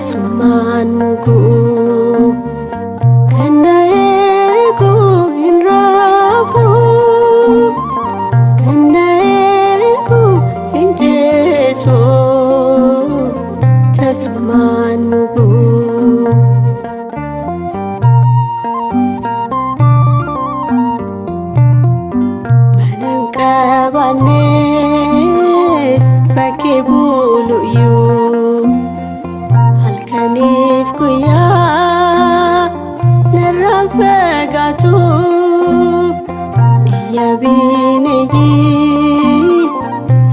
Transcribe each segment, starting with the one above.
tasumaan muguu kana eeguu hin raafu kana eeguu hin jeesu tasumaan muguu manan qabannes bakkee buluyyuu halkaniif guyyaa narraan fagaatu iyya bineeyyii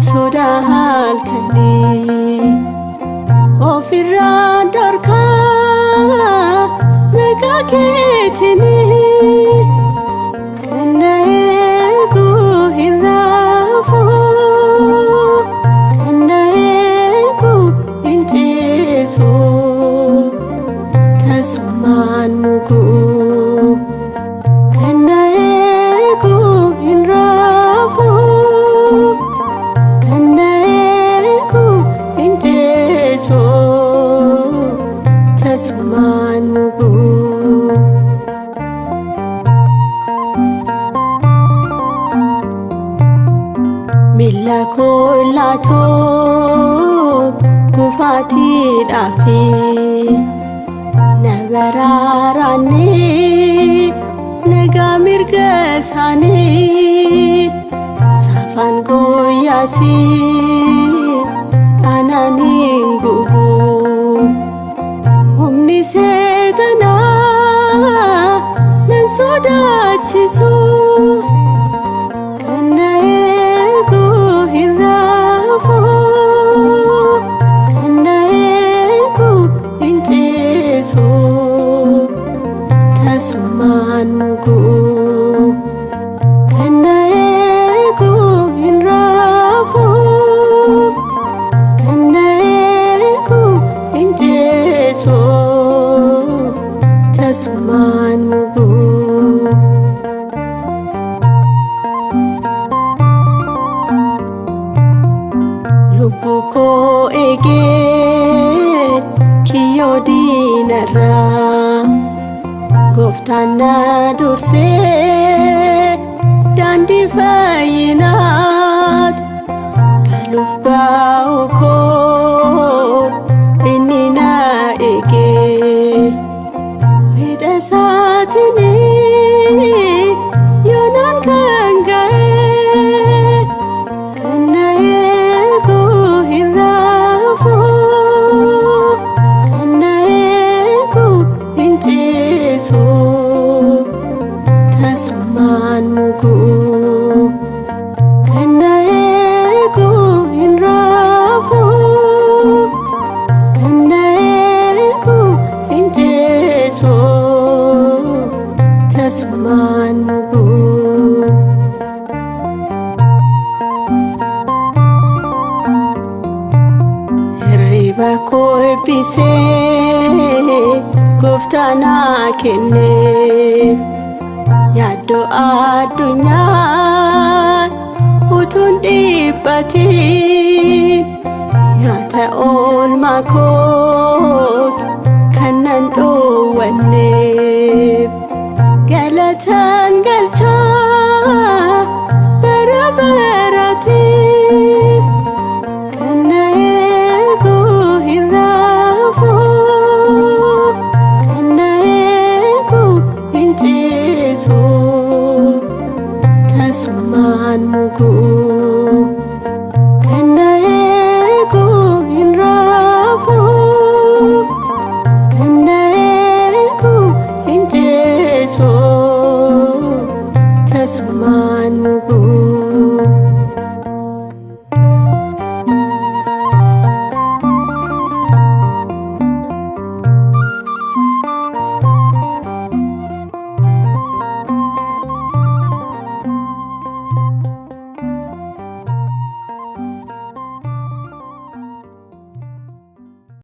sodaa halkanii ofirraa dhorkaa maqaa keetinii kana eeguu hin raafu kana eeguu hin jeesu tasumaan muguu kana eeguu hin raafu kana eeguu hin jeesu tasumaan muguu milla koo laatoo gufaatiidhaafi na baraaranii nagaa mirga isaanii saafaan gooyaasii anaaniin gubuu humni seetanaa nan sodaachisu kana eeguu hin raafu kana eeguu hin jeesu tasumaan muguu kana eeguu hin raafu kana eeguu hin jeesu tasumaan muguu lubbuu koo eegee kiyyoo diinarraa gooftaan na dursee daandii fayyinaat galuuf baa'u koo inni na eegee fedha isaatinii yoonaan kan ga'ee kana eeguu hin raafu kana eeguu hin jeesu tasumaan muguu kana eeguu hin raafu kana eeguu hin jeesu tasumaan muguu hirriba koo eebbisee gooftaan naa kenneef yaaddoo addunyaa utuun dhiphatiin nyaata oolmaa koo